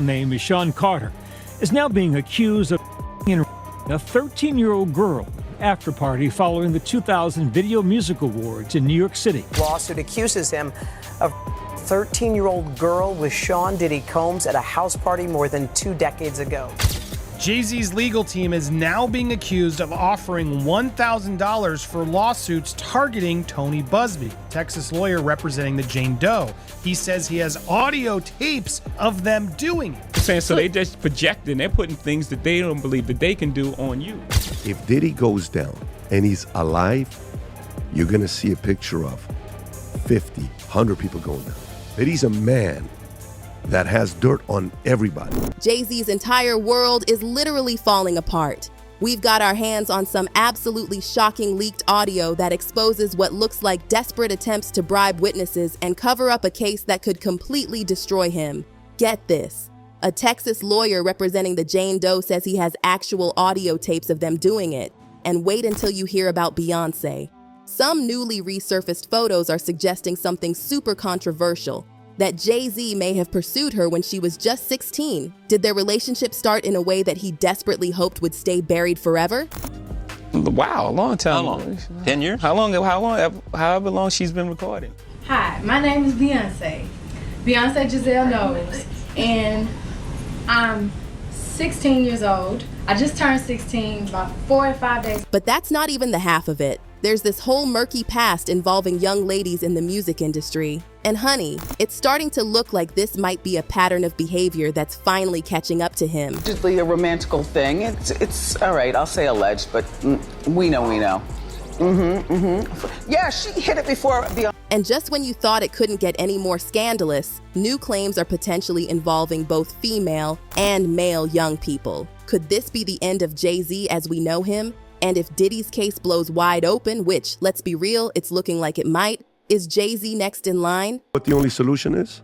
name is Sean Carter, is now being accused of a 13-year-old girl after party following the 2000 Video Music Awards in New York City. Lawsuit accuses him of 13-year-old girl with Sean Diddy Combs at a house party more than 2 decades ago. Jay-Z's legal team is now being accused of offering $1,000 for lawsuits targeting Tony Busby, Texas lawyer representing the Jane Doe. He says he has audio tapes of them doing it. So they just projecting, they're putting things that they don't believe that they can do on you. If Diddy goes down and he's alive, you're going to see a picture of 50, 100 people going down. Diddy's a man that has dirt on everybody. Jay-Z's entire world is literally falling apart. We've got our hands on some absolutely shocking leaked audio that exposes what looks like desperate attempts to bribe witnesses and cover up a case that could completely destroy him. Get this. A Texas lawyer representing the Jane Doe says he has actual audio tapes of them doing it. And wait until you hear about Beyonce. Some newly resurfaced photos are suggesting something super controversial, that Jay-Z may have pursued her when she was just 16. Did their relationship start in a way that he desperately hoped would stay buried forever? Wow, a long time. How long? 10 years? However long she's been recording. Hi, my name is Beyonce. Beyonce Giselle knows, and I'm 16 years old. I just turned 16 about 4 or 5 days. But that's not even the half of it. There's this whole murky past involving young ladies in the music industry. And honey, it's starting to look like this might be a pattern of behavior that's finally catching up to him. Allegedly a romantical thing. It's all right, I'll say alleged, but we know. Yeah, she hit it before the... And just when you thought it couldn't get any more scandalous, new claims are potentially involving both female and male young people. Could this be the end of Jay-Z as we know him? And if Diddy's case blows wide open, which, let's be real, it's looking like it might, is Jay-Z next in line? What the only solution is?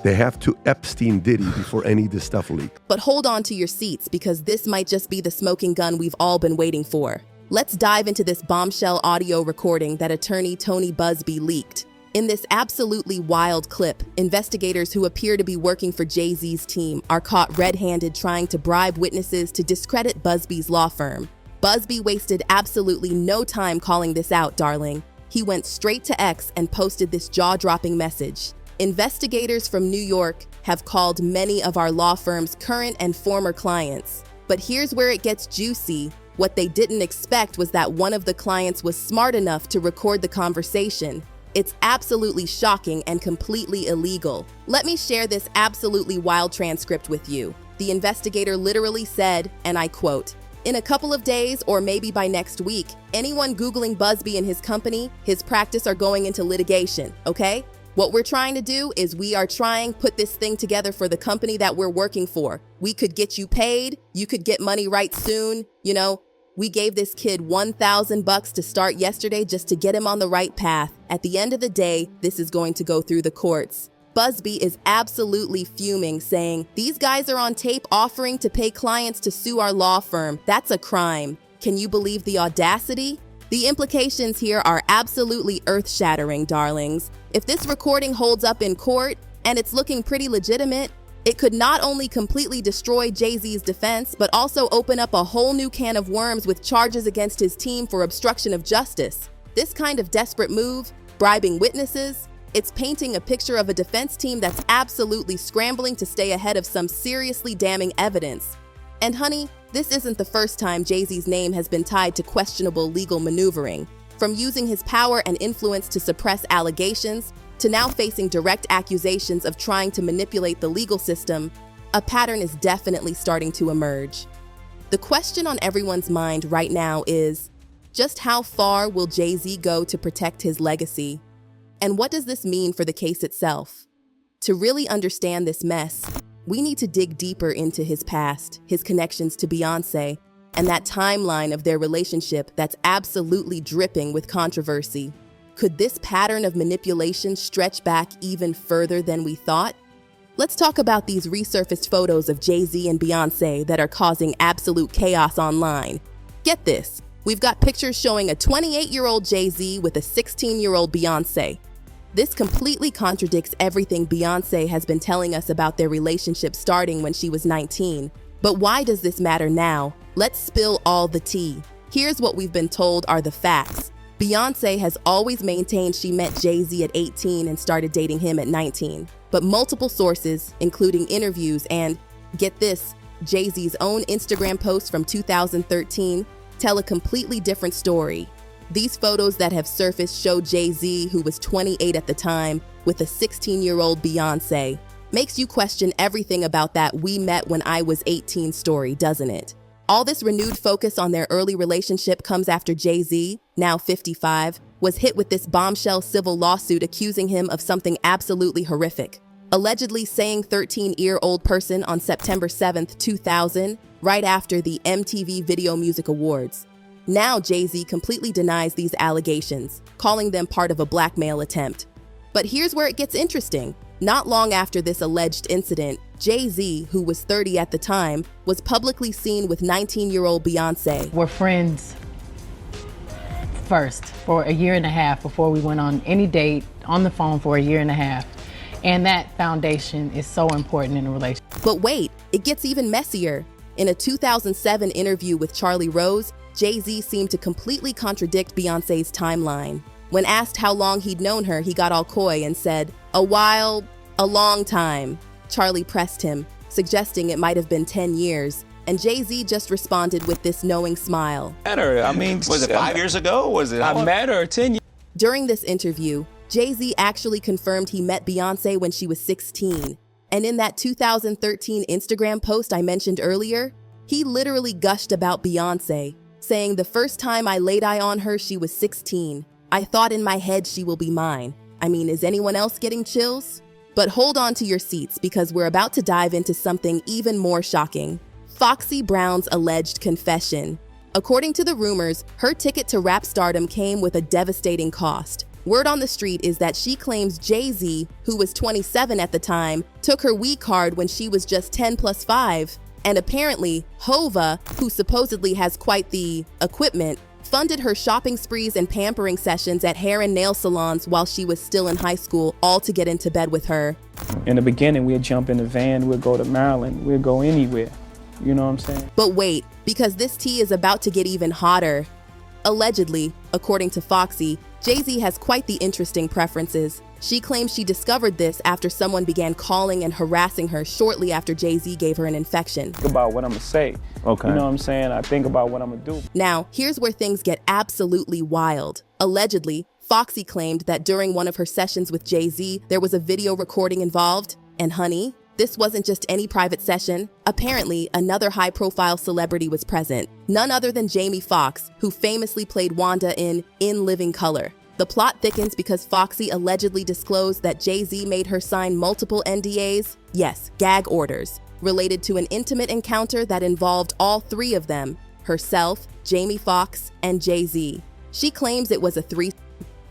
They have to Epstein Diddy before any of this stuff leaks. But hold on to your seats, because this might just be the smoking gun we've all been waiting for. Let's dive into this bombshell audio recording that attorney Tony Busby leaked. In this absolutely wild clip, investigators who appear to be working for Jay-Z's team are caught red-handed trying to bribe witnesses to discredit Busby's law firm. Busby wasted absolutely no time calling this out, darling. He went straight to X and posted this jaw-dropping message. Investigators from New York have called many of our law firm's current and former clients. But here's where it gets juicy. What they didn't expect was that one of the clients was smart enough to record the conversation. It's absolutely shocking and completely illegal. Let me share this absolutely wild transcript with you. The investigator literally said, and I quote, "In a couple of days, or maybe by next week, anyone Googling Busby and his company, his practice are going into litigation, okay? What we're trying to do is put this thing together for the company that we're working for. We could get you paid, you could get money right soon, you know. We gave this kid $1,000 to start yesterday just to get him on the right path. At the end of the day, this is going to go through the courts." Busby is absolutely fuming, saying, "These guys are on tape offering to pay clients to sue our law firm. That's a crime. Can you believe the audacity?" The implications here are absolutely earth-shattering, darlings. If this recording holds up in court, and it's looking pretty legitimate, it could not only completely destroy Jay-Z's defense, but also open up a whole new can of worms with charges against his team for obstruction of justice. This kind of desperate move, bribing witnesses, it's painting a picture of a defense team that's absolutely scrambling to stay ahead of some seriously damning evidence. And honey, this isn't the first time Jay-Z's name has been tied to questionable legal maneuvering. From using his power and influence to suppress allegations, to now facing direct accusations of trying to manipulate the legal system, a pattern is definitely starting to emerge. The question on everyone's mind right now is, just how far will Jay-Z go to protect his legacy? And what does this mean for the case itself? To really understand this mess, we need to dig deeper into his past, his connections to Beyonce, and that timeline of their relationship that's absolutely dripping with controversy. Could this pattern of manipulation stretch back even further than we thought? Let's talk about these resurfaced photos of Jay-Z and Beyonce that are causing absolute chaos online. Get this, we've got pictures showing a 28-year-old Jay-Z with a 16-year-old Beyonce. This completely contradicts everything Beyoncé has been telling us about their relationship starting when she was 19. But why does this matter now? Let's spill all the tea. Here's what we've been told are the facts. Beyoncé has always maintained she met Jay-Z at 18 and started dating him at 19. But multiple sources, including interviews and, get this, Jay-Z's own Instagram posts from 2013, tell a completely different story. These photos that have surfaced show Jay-Z, who was 28 at the time, with a 16-year-old Beyoncé. Makes you question everything about that "we met when I was 18" story, doesn't it? All this renewed focus on their early relationship comes after Jay-Z, now 55, was hit with this bombshell civil lawsuit accusing him of something absolutely horrific. Allegedly saying 13-year-old person on September 7, 2000, right after the MTV Video Music Awards. Now Jay-Z completely denies these allegations, calling them part of a blackmail attempt. But here's where it gets interesting. Not long after this alleged incident, Jay-Z, who was 30 at the time, was publicly seen with 19-year-old Beyoncé. We're friends first for a year and a half before we went on any date, on the phone for a year and a half. And that foundation is so important in a relationship. But wait, it gets even messier. In a 2007 interview with Charlie Rose, Jay-Z seemed to completely contradict Beyoncé's timeline. When asked how long he'd known her, he got all coy and said, "A while, a long time." Charlie pressed him, suggesting it might have been 10 years, and Jay-Z just responded with this knowing smile. I mean, Was it 5 years ago? Was it? I met her 10 years. During this interview, Jay-Z actually confirmed he met Beyoncé when she was 16. And in that 2013 Instagram post I mentioned earlier, he literally gushed about Beyoncé, saying, "The first time I laid eye on her, she was 16. I thought in my head she will be mine." I mean, is anyone else getting chills? But hold on to your seats because we're about to dive into something even more shocking. Foxy Brown's alleged confession. According to the rumors, her ticket to rap stardom came with a devastating cost. Word on the street is that she claims Jay-Z, who was 27 at the time, took her weed card when she was just 10 plus 5. And apparently, Hova, who supposedly has quite the equipment, funded her shopping sprees and pampering sessions at hair and nail salons while she was still in high school, all to get into bed with her. In the beginning, we'd jump in the van, we'd go to Maryland, we'd go anywhere. You know what I'm saying? But wait, because this tea is about to get even hotter. Allegedly, according to Foxy, Jay-Z has quite the interesting preferences. She claims she discovered this after someone began calling and harassing her shortly after Jay-Z gave her an infection. Think about what I'm gonna say. Okay. You know what I'm saying? I think about what I'm gonna do. Now, here's where things get absolutely wild. Allegedly, Foxy claimed that during one of her sessions with Jay-Z, there was a video recording involved. And honey, this wasn't just any private session. Apparently, another high-profile celebrity was present. None other than Jamie Foxx, who famously played Wanda in Living Color. The plot thickens because Foxy allegedly disclosed that Jay-Z made her sign multiple NDAs, yes, gag orders, related to an intimate encounter that involved all three of them, herself, Jamie Foxx, and Jay-Z. She claims it was a threesome,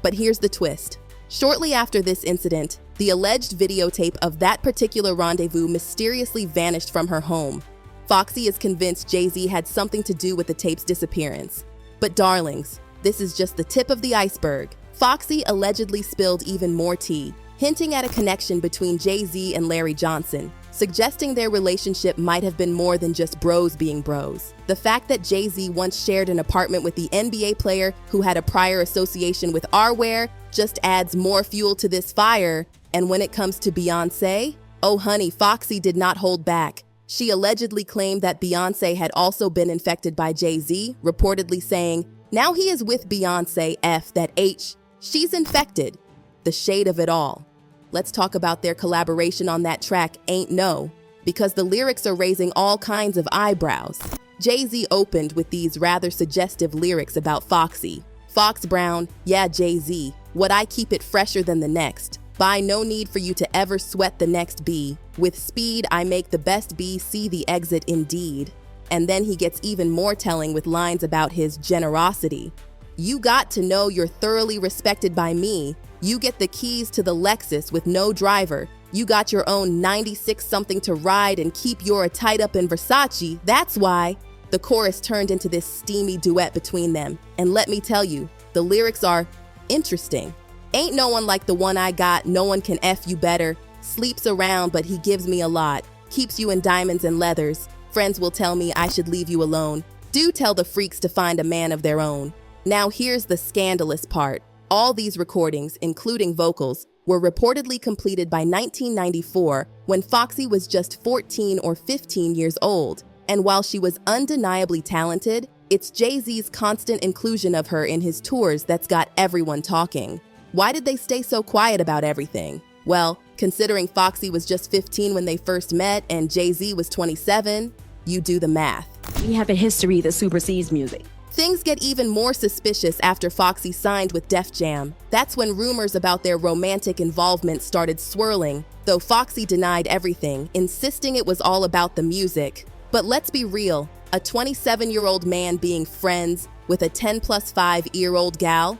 but here's the twist. Shortly after this incident, the alleged videotape of that particular rendezvous mysteriously vanished from her home. Foxy is convinced Jay-Z had something to do with the tape's disappearance. But darlings, this is just the tip of the iceberg. Foxy allegedly spilled even more tea, hinting at a connection between Jay-Z and Larry Johnson, suggesting their relationship might have been more than just bros being bros. The fact that Jay-Z once shared an apartment with the NBA player who had a prior association with R-Ware just adds more fuel to this fire. And when it comes to Beyoncé, oh honey, Foxy did not hold back. She allegedly claimed that Beyoncé had also been infected by Jay-Z, reportedly saying, "Now he is with Beyoncé, F that H. She's infected." The shade of it all. Let's talk about their collaboration on that track, Ain't No, because the lyrics are raising all kinds of eyebrows. Jay-Z opened with these rather suggestive lyrics about Foxy. Fox Brown, yeah Jay-Z, what I keep it fresher than the next. By no need for you to ever sweat the next B. With speed, I make the best B see the exit indeed. And then he gets even more telling with lines about his generosity. You got to know you're thoroughly respected by me. You get the keys to the Lexus with no driver. You got your own 96 something to ride and keep your tied up in Versace. That's why. The chorus turned into this steamy duet between them. And let me tell you, the lyrics are interesting. Ain't no one like the one I got, no one can F you better. Sleeps around, but he gives me a lot. Keeps you in diamonds and leathers. Friends will tell me I should leave you alone. Do tell the freaks to find a man of their own. Now here's the scandalous part. All these recordings, including vocals, were reportedly completed by 1994 when Foxy was just 14 or 15 years old. And while she was undeniably talented, it's Jay-Z's constant inclusion of her in his tours that's got everyone talking. Why did they stay so quiet about everything? Well, considering Foxy was just 15 when they first met and Jay-Z was 27, you do the math. We have a history that supersedes music. Things get even more suspicious after Foxy signed with Def Jam. That's when rumors about their romantic involvement started swirling, though Foxy denied everything, insisting it was all about the music. But let's be real, a 27-year-old man being friends with a 10+5-year-old gal?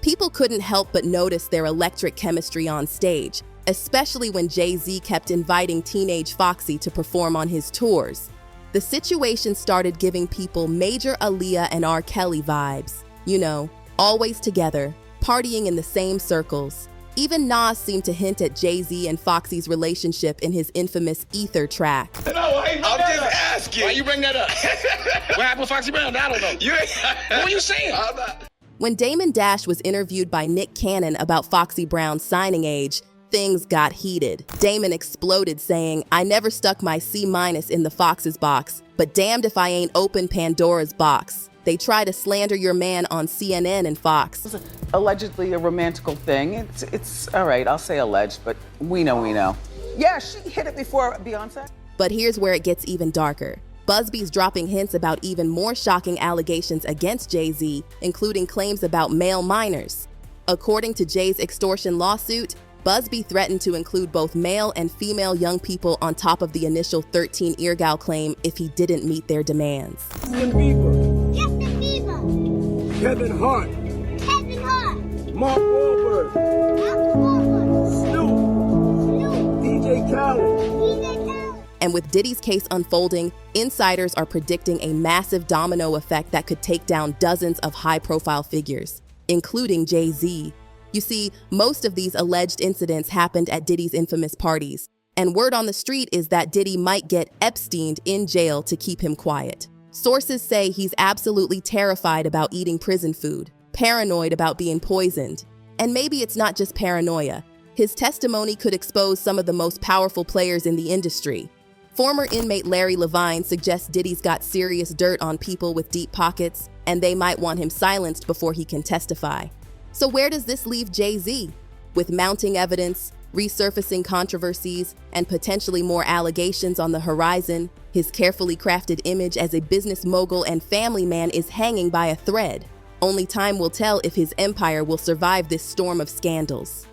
People couldn't help but notice their electric chemistry on stage, especially when Jay-Z kept inviting teenage Foxy to perform on his tours. The situation started giving people major Aaliyah and R. Kelly vibes. You know, always together, partying in the same circles. Even Nas seemed to hint at Jay-Z and Foxy's relationship in his infamous Ether track. No, I'm just asking. Why you bring that up? What happened with Foxy Brown? I don't know. What were you saying? When Damon Dash was interviewed by Nick Cannon about Foxy Brown's signing age, things got heated. Damon exploded saying, "I never stuck my C- in the Fox's box, but damned if I ain't opened Pandora's box. They try to slander your man on CNN and Fox." It was allegedly a romantical thing. It's all right, I'll say alleged, but we know. Yeah, she hit it before Beyonce. But here's where it gets even darker. Busby's dropping hints about even more shocking allegations against Jay-Z, including claims about male minors. According to Jay's extortion lawsuit, Busby threatened to include both male and female young people on top of the initial 13 Eargal claim if he didn't meet their demands. Justin Bieber. Kevin Hart. Mark Wahlberg. Snoop. DJ Khaled. And with Diddy's case unfolding, insiders are predicting a massive domino effect that could take down dozens of high-profile figures, including Jay-Z. You see, most of these alleged incidents happened at Diddy's infamous parties, and word on the street is that Diddy might get Epsteined in jail to keep him quiet. Sources say he's absolutely terrified about eating prison food, paranoid about being poisoned. And maybe it's not just paranoia. His testimony could expose some of the most powerful players in the industry. Former inmate Larry Levine suggests Diddy's got serious dirt on people with deep pockets, and they might want him silenced before he can testify. So where does this leave Jay-Z? With mounting evidence, resurfacing controversies, and potentially more allegations on the horizon, his carefully crafted image as a business mogul and family man is hanging by a thread. Only time will tell if his empire will survive this storm of scandals.